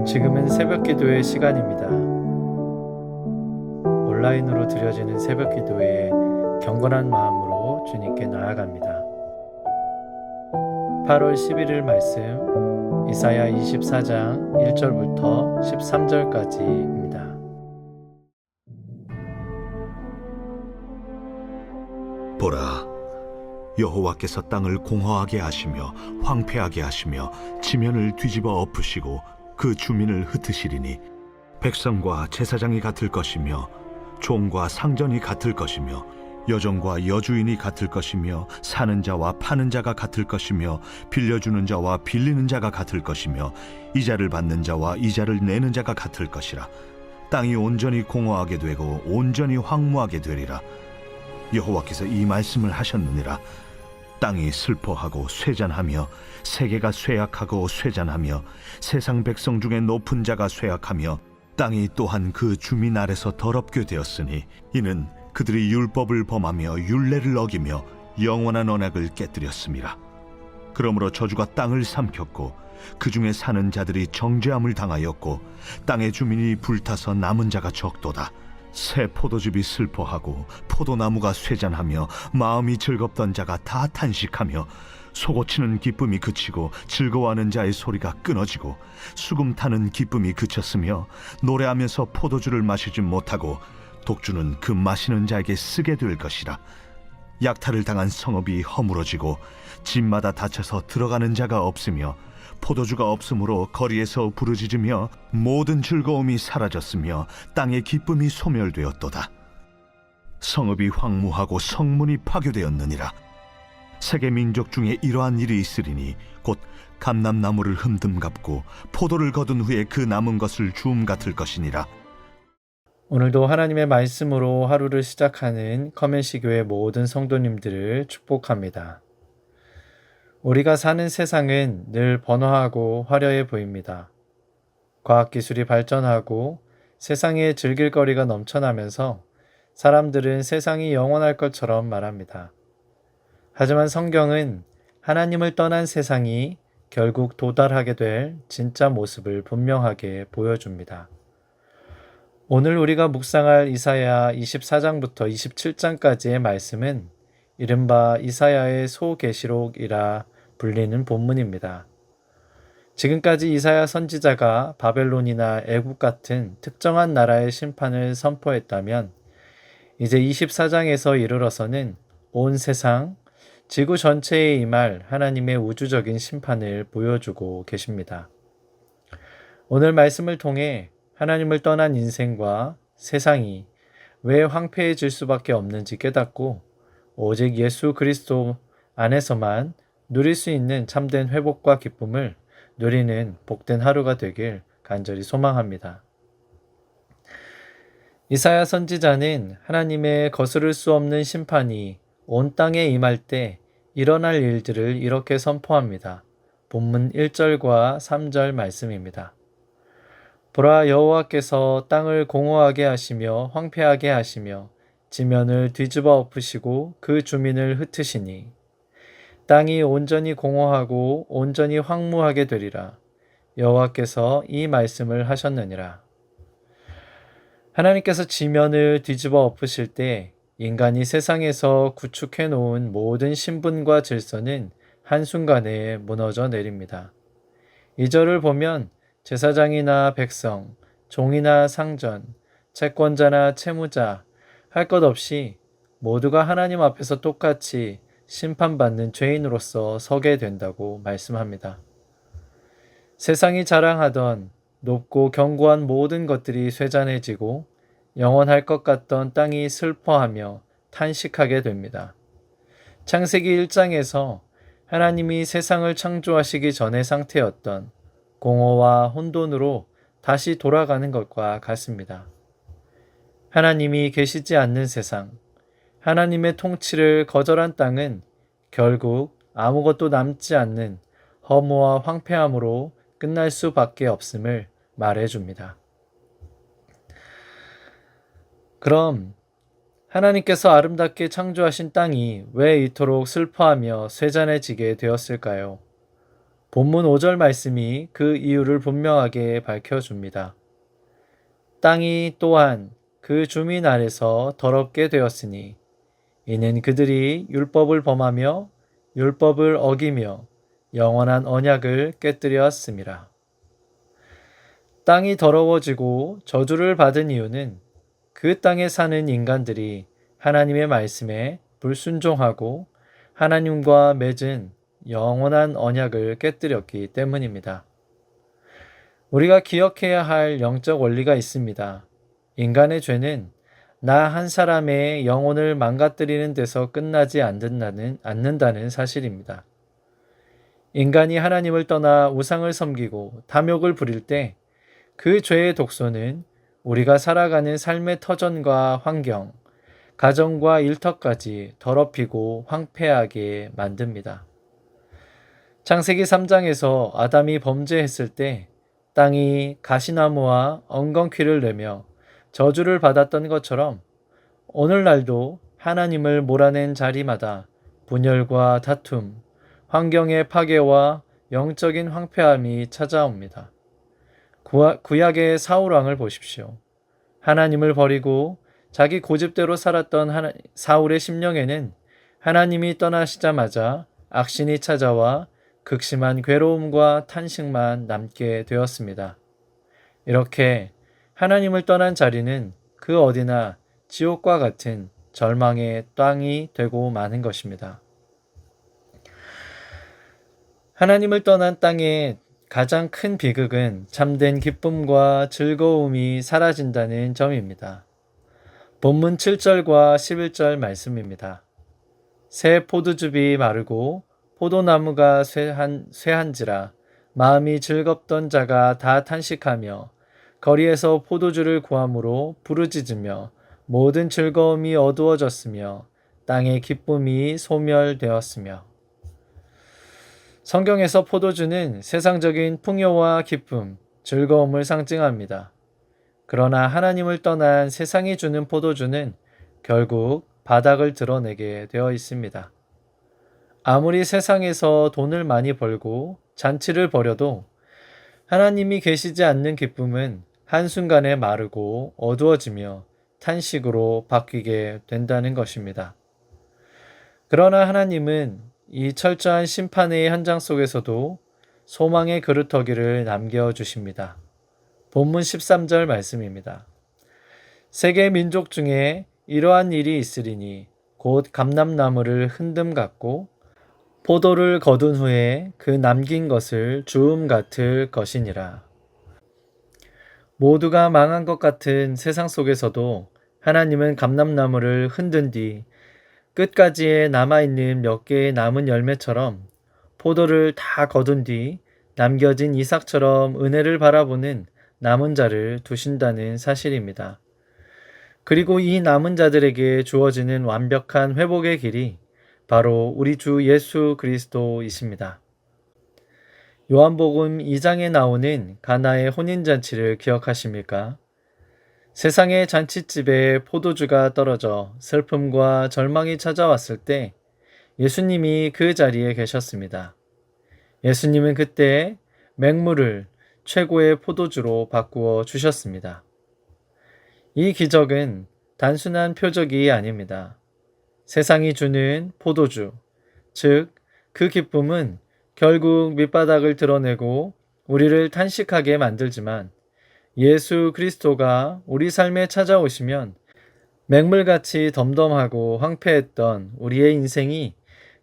지금은 새벽 기도의 시간입니다. 온라인으로 드려지는 새벽 기도에 경건한 마음으로 주님께 나아갑니다. 8월 11일 말씀 이사야 24장 1절부터 13절까지입니다. 보라, 여호와께서 땅을 공허하게 하시며 황폐하게 하시며 지면을 뒤집어 엎으시고 그 주민을 흩으시리니 백성과 제사장이 같을 것이며 종과 상전이 같을 것이며 여종과 여주인이 같을 것이며 사는 자와 파는 자가 같을 것이며 빌려주는 자와 빌리는 자가 같을 것이며 이자를 받는 자와 이자를 내는 자가 같을 것이라. 땅이 온전히 공허하게 되고 온전히 황무하게 되리라. 여호와께서 이 말씀을 하셨느니라. 땅이 슬퍼하고 쇠잔하며 세계가 쇠약하고 쇠잔하며 세상 백성 중에 높은 자가 쇠약하며 땅이 또한 그 주민 아래서 더럽게 되었으니 이는 그들이 율법을 범하며 율례를 어기며 영원한 언약을 깨뜨렸음이라. 그러므로 저주가 땅을 삼켰고 그 중에 사는 자들이 정죄함을 당하였고 땅의 주민이 불타서 남은 자가 적도다. 새 포도즙이 슬퍼하고 포도나무가 쇠잔하며 마음이 즐겁던 자가 다 탄식하며 소고치는 기쁨이 그치고 즐거워하는 자의 소리가 끊어지고 수금 타는 기쁨이 그쳤으며 노래하면서 포도주를 마시지 못하고 독주는 그 마시는 자에게 쓰게 될 것이라. 약탈을 당한 성읍이 허물어지고 집마다 닫혀서 들어가는 자가 없으며 포도주가 없으므로 거리에서 부르짖으며 모든 즐거움이 사라졌으며 땅의 기쁨이 소멸되었도다. 성읍이 황무하고 성문이 파괴되었느니라. 세계 민족 중에 이러한 일이 있으리니 곧 감람나무를 흠듬갑고 포도를 거둔 후에 그 남은 것을 주움 같을 것이니라. 오늘도 하나님의 말씀으로 하루를 시작하는 커맨시 교회 모든 성도님들을 축복합니다. 우리가 사는 세상은 늘 번화하고 화려해 보입니다. 과학기술이 발전하고 세상에 즐길 거리가 넘쳐나면서 사람들은 세상이 영원할 것처럼 말합니다. 하지만 성경은 하나님을 떠난 세상이 결국 도달하게 될 진짜 모습을 분명하게 보여줍니다. 오늘 우리가 묵상할 이사야 24장부터 27장까지의 말씀은 이른바 이사야의 소계시록이라 불리는 본문입니다. 지금까지 이사야 선지자가 바벨론이나 애국 같은 특정한 나라의 심판을 선포했다면 이제 24장에서 이르러서는 온 세상, 지구 전체에 임할 하나님의 우주적인 심판을 보여주고 계십니다. 오늘 말씀을 통해 하나님을 떠난 인생과 세상이 왜 황폐해질 수밖에 없는지 깨닫고 오직 예수 그리스도 안에서만 누릴 수 있는 참된 회복과 기쁨을 누리는 복된 하루가 되길 간절히 소망합니다. 이사야 선지자는 하나님의 거스를 수 없는 심판이 온 땅에 임할 때 일어날 일들을 이렇게 선포합니다. 본문 1절과 3절 말씀입니다. 보라, 여호와께서 땅을 공허하게 하시며 황폐하게 하시며 지면을 뒤집어 엎으시고 그 주민을 흩으시니 땅이 온전히 공허하고 온전히 황무하게 되리라. 여호와께서 이 말씀을 하셨느니라. 하나님께서 지면을 뒤집어 엎으실 때 인간이 세상에서 구축해 놓은 모든 신분과 질서는 한순간에 무너져 내립니다. 이 절을 보면 제사장이나 백성, 종이나 상전, 채권자나 채무자 할 것 없이 모두가 하나님 앞에서 똑같이 심판받는 죄인으로서 서게 된다고 말씀합니다. 세상이 자랑하던 높고 견고한 모든 것들이 쇠잔해지고 영원할 것 같던 땅이 슬퍼하며 탄식하게 됩니다. 창세기 1장에서 하나님이 세상을 창조하시기 전의 상태였던 공허와 혼돈으로 다시 돌아가는 것과 같습니다. 하나님이 계시지 않는 세상, 하나님의 통치를 거절한 땅은 결국 아무것도 남지 않는 허무와 황폐함으로 끝날 수밖에 없음을 말해줍니다. 그럼 하나님께서 아름답게 창조하신 땅이 왜 이토록 슬퍼하며 쇠잔해지게 되었을까요? 본문 5절 말씀이 그 이유를 분명하게 밝혀줍니다. 땅이 또한 그 주민 아래서 더럽게 되었으니 이는 그들이 율법을 범하며 율법을 어기며 영원한 언약을 깨뜨렸음이라. 땅이 더러워지고 저주를 받은 이유는 그 땅에 사는 인간들이 하나님의 말씀에 불순종하고 하나님과 맺은 영원한 언약을 깨뜨렸기 때문입니다. 우리가 기억해야 할 영적 원리가 있습니다. 인간의 죄는 나 한 사람의 영혼을 망가뜨리는 데서 끝나지 않는다는 사실입니다. 인간이 하나님을 떠나 우상을 섬기고 탐욕을 부릴 때 그 죄의 독소는 우리가 살아가는 삶의 터전과 환경, 가정과 일터까지 더럽히고 황폐하게 만듭니다. 창세기 3장에서 아담이 범죄했을 때 땅이 가시나무와 엉겅퀴를 내며 저주를 받았던 것처럼 오늘날도 하나님을 몰아낸 자리마다 분열과 다툼, 환경의 파괴와 영적인 황폐함이 찾아옵니다. 구약의 사울왕을 보십시오. 하나님을 버리고 자기 고집대로 살았던 사울의 심령에는 하나님이 떠나시자마자 악신이 찾아와 극심한 괴로움과 탄식만 남게 되었습니다. 이렇게 하나님을 떠난 자리는 그 어디나 지옥과 같은 절망의 땅이 되고 마는 것입니다. 하나님을 떠난 땅의 가장 큰 비극은 참된 기쁨과 즐거움이 사라진다는 점입니다. 본문 7절과 11절 말씀입니다. 새 포도즙이 마르고 포도나무가 쇠한지라 마음이 즐겁던 자가 다 탄식하며 거리에서 포도주를 구함으로 부르짖으며 모든 즐거움이 어두워졌으며 땅의 기쁨이 소멸되었으며. 성경에서 포도주는 세상적인 풍요와 기쁨, 즐거움을 상징합니다. 그러나 하나님을 떠난 세상이 주는 포도주는 결국 바닥을 드러내게 되어 있습니다. 아무리 세상에서 돈을 많이 벌고 잔치를 벌여도 하나님이 계시지 않는 기쁨은 한순간에 마르고 어두워지며 탄식으로 바뀌게 된다는 것입니다. 그러나 하나님은 이 철저한 심판의 현장 속에서도 소망의 그루터기를 남겨주십니다. 본문 13절 말씀입니다. 세계 민족 중에 이러한 일이 있으리니 곧 감람나무를 흔듦 같고 포도를 거둔 후에 그 남긴 것을 주움 같을 것이니라. 모두가 망한 것 같은 세상 속에서도 하나님은 감람나무를 흔든 뒤 끝까지에 남아있는 몇 개의 남은 열매처럼 포도를 다 거둔 뒤 남겨진 이삭처럼 은혜를 바라보는 남은 자를 두신다는 사실입니다. 그리고 이 남은 자들에게 주어지는 완벽한 회복의 길이 바로 우리 주 예수 그리스도이십니다. 요한복음 2장에 나오는 가나의 혼인잔치를 기억하십니까? 세상의 잔치집에 포도주가 떨어져 슬픔과 절망이 찾아왔을 때 예수님이 그 자리에 계셨습니다. 예수님은 그때 맹물을 최고의 포도주로 바꾸어 주셨습니다. 이 기적은 단순한 표적이 아닙니다. 세상이 주는 포도주, 즉 그 기쁨은 결국 밑바닥을 드러내고 우리를 탄식하게 만들지만 예수 그리스도가 우리 삶에 찾아오시면 맹물같이 덤덤하고 황폐했던 우리의 인생이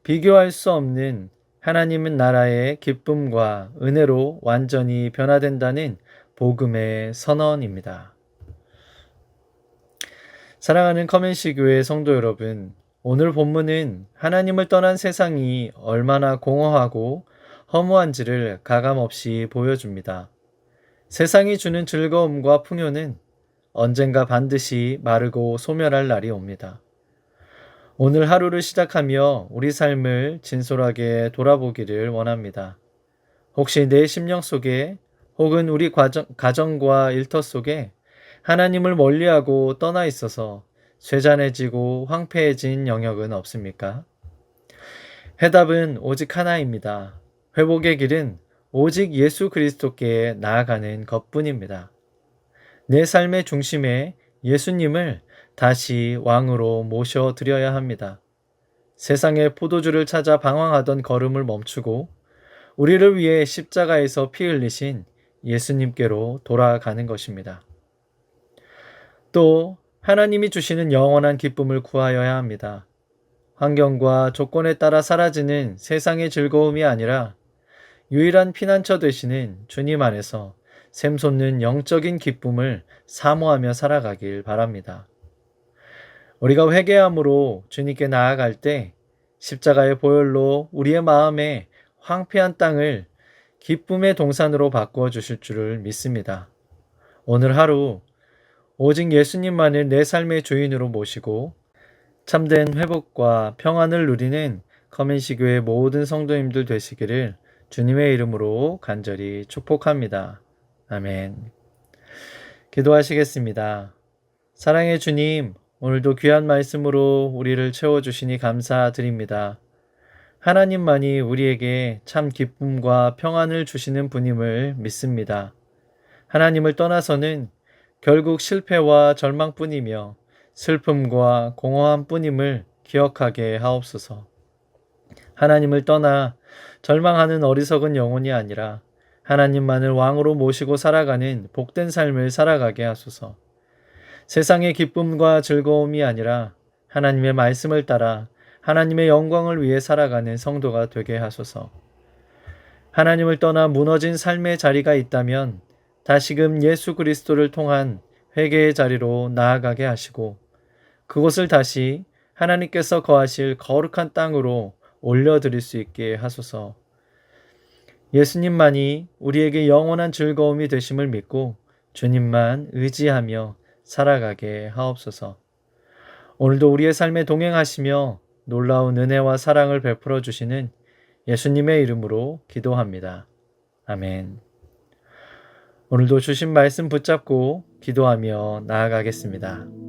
비교할 수 없는 하나님의 나라의 기쁨과 은혜로 완전히 변화된다는 복음의 선언입니다. 사랑하는 커맨시 교회 성도 여러분, 오늘 본문은 하나님을 떠난 세상이 얼마나 공허하고 허무한지를 가감없이 보여줍니다. 세상이 주는 즐거움과 풍요는 언젠가 반드시 마르고 소멸할 날이 옵니다. 오늘 하루를 시작하며 우리 삶을 진솔하게 돌아보기를 원합니다. 혹시 내 심령 속에 혹은 우리 가정과 일터 속에 하나님을 멀리하고 떠나 있어서 쇠잔해지고 황폐해진 영역은 없습니까? 해답은 오직 하나입니다. 회복의 길은 오직 예수 그리스도께 나아가는 것뿐입니다. 내 삶의 중심에 예수님을 다시 왕으로 모셔드려야 합니다. 세상의 포도주를 찾아 방황하던 걸음을 멈추고 우리를 위해 십자가에서 피 흘리신 예수님께로 돌아가는 것입니다. 또 하나님이 주시는 영원한 기쁨을 구하여야 합니다. 환경과 조건에 따라 사라지는 세상의 즐거움이 아니라 유일한 피난처 되시는 주님 안에서 샘솟는 영적인 기쁨을 사모하며 살아가길 바랍니다. 우리가 회개함으로 주님께 나아갈 때 십자가의 보혈로 우리의 마음에 황폐한 땅을 기쁨의 동산으로 바꾸어 주실 줄을 믿습니다. 오늘 하루 오직 예수님만을 내 삶의 주인으로 모시고 참된 회복과 평안을 누리는 커맨시교의 모든 성도님들 되시기를 주님의 이름으로 간절히 축복합니다. 아멘. 기도하시겠습니다. 사랑의 주님, 오늘도 귀한 말씀으로 우리를 채워주시니 감사드립니다. 하나님만이 우리에게 참 기쁨과 평안을 주시는 분임을 믿습니다. 하나님을 떠나서는 결국 실패와 절망뿐이며 슬픔과 공허함뿐임을 기억하게 하옵소서. 하나님을 떠나 절망하는 어리석은 영혼이 아니라 하나님만을 왕으로 모시고 살아가는 복된 삶을 살아가게 하소서. 세상의 기쁨과 즐거움이 아니라 하나님의 말씀을 따라 하나님의 영광을 위해 살아가는 성도가 되게 하소서. 하나님을 떠나 무너진 삶의 자리가 있다면 다시금 예수 그리스도를 통한 회개의 자리로 나아가게 하시고 그곳을 다시 하나님께서 거하실 거룩한 땅으로 올려드릴 수 있게 하소서. 예수님만이 우리에게 영원한 즐거움이 되심을 믿고 주님만 의지하며 살아가게 하옵소서. 오늘도 우리의 삶에 동행하시며 놀라운 은혜와 사랑을 베풀어 주시는 예수님의 이름으로 기도합니다. 아멘. 오늘도 주신 말씀 붙잡고 기도하며 나아가겠습니다.